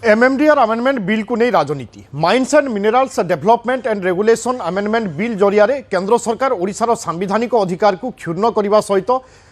MMDR amendment bill को नहीं राजनीति mines and minerals development and regulation amendment bill जरिया केंद्र सरकार ओडिशार सांविधानिक अधिकार को क्षुण्ण करने सहित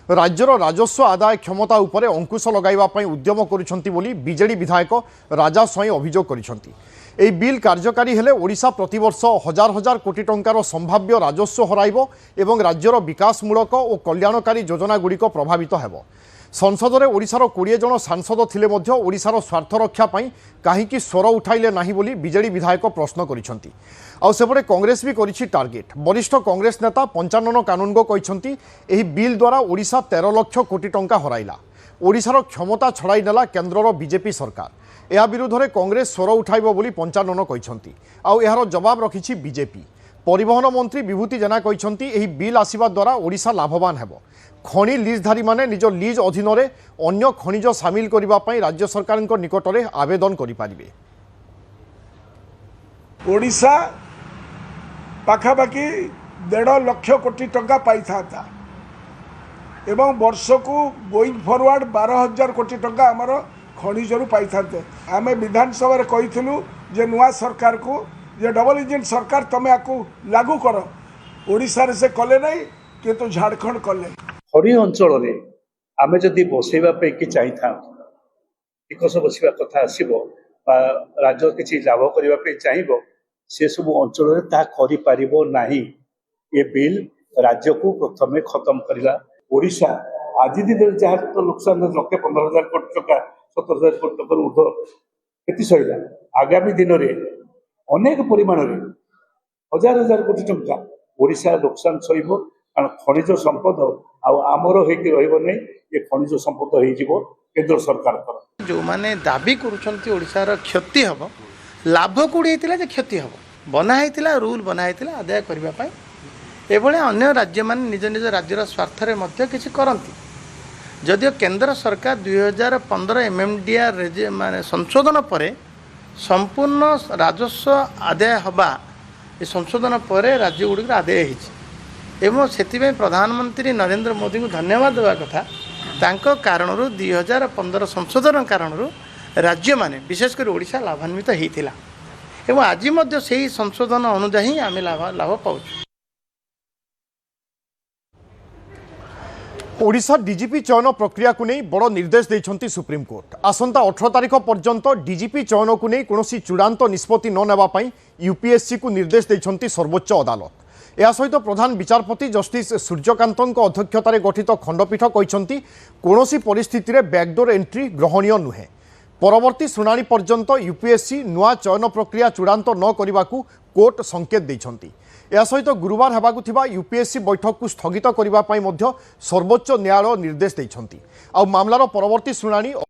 राज्यर राजस्व आदाय क्षमता उपर अंकुश लगाइबा उद्यम करुछंती बोली बीजेडी विधायक राजा स्वाई अभियोग करिसंती। एही बिल कार्यकारी हेले ओडिशा प्रतिवर्ष हजार हजार कोटी टंकार संभाव्य राजस्व हराइबो एवं राज्यर विकासमूलक और कल्याणकारी योजना गुड़िक प्रभावित हेबो। संसद में ओडिशार 20 जन सांसद थिले मध्य ओडिशार स्वार्थ रक्षा पाई काहींकि स्वर उठाइले नाही बोली बीजेडी विधायक प्रश्न करिसंती। आउ सेपटे कांग्रेस भी करिछि टार्गेट। वरिष्ठ कांग्रेस नेता पंचानन कानूनगो कहिसंती एही बिल द्वारा ओडिशा 13 लाख कोटी टंका हराइला। ओडिशार क्षमता छड़ाई नेला केंद्रर बीजेपी सरकार। या विरुद्ध में कांग्रेस स्वर उठाइबो बोली पंचानन कहिसंती। आउ एहार जवाब रखिछि बीजेपी। परिवहन मंत्री विभूति जेना कहिसंती एही बिल आसीबा द्वारा ओडिशा लाभवान हेबो। खनि लीजधारी माने निज लीज अधीन अन्य खनिज सामिल करने राज्य सरकार निकट में आवेदन करें। ओडिशा पाखापाखि 1.5 लाख कोटी टंका पाई था एवं वर्ष को गोइंग फॉरवर्ड 12,000 कोटी टंका आमर खनिजरू पाई था। आम विधानसभा कहीलु जे नुआ सरकार को जे डबल इंजिन सरकार तमें आपको लागू कर। ओडिशा से कले नहीं किंतु झारखंड कले। खड़ी अंचल आम जदि बसैवा कि चाहिए टिकस बसवा कथा आसो राज्य किसी लाभ करने चाहिए से सब अंचल करना। ये बिल राज्य को प्रथम खत्म करला। ओडिशा आज दिन जहाँ तो नुकसान 1,15,000 कोटी टका 17,000 कोटी टकर ऊर्ध क्षति सहला। आगामी दिन में अनेक परिमाण हजार हजार कोटी टंका ओडिशा नुकसान सहब। कारण खनिज संपद आमर नहीं ये खनिज संपद हो केंद्र सरकार जो माने दाबी करुछंती ओडिशार क्षति हम लाभ कौड़ी होता जे क्षति हम बनाई रूल बनाई आदाय करने एभले अन्य राज्य माने निज निज राज्यर स्वार्थरे मध्य किछि करंती। जदिओ केंद्र सरकार 2015 एमएमडीआर माने संशोधन पर संपूर्ण राजस्व आदाय हवा ये संशोधन पर राज्य गुड़िक आदाय होइछि एवं से प्रधानमंत्री नरेंद्र मोदी को धन्यवाद देवा कथा। तांको कारणरू 2015 संशोधन कारणरू राज्य माने विशेषकर ओडिशा लाभान्वित होता एवं आज मध्य से ही संशोधन अनुजाई आम लाभ पाऊँ। ओडिशा डीजीपी चयन प्रक्रिया को नहीं बड़ निर्देश देइछंती सुप्रीम कोर्ट। आसंता 18 तारिख पर्यंत डीजीपी चयन को नहीं कौनसी चूड़ांत निष्पत्ति न नेबा पई यूपीएससी को निर्देश देइछंती सर्वोच्च अदालत। या सहित प्रधान विचारपति जस्टिस सूर्यकांत अध्यक्षतार गठित खंडपीठ कहते कौनसी परिस्थिति रे बैकडोर एंट्री ग्रहणीय नुहे। परवर्ती शुणाणी पर्यंत यूपीएससी नुआ चयन प्रक्रिया चूड़ांत न करने को कोर्ट संकेत देइछंती। या सहित गुरुवार हेबाकु थिबा यूपीएससी बैठक को स्थगित करने सर्वोच्च न्यायालय निर्देश देइछंती। आ मामलार परवर्ती शुणाणी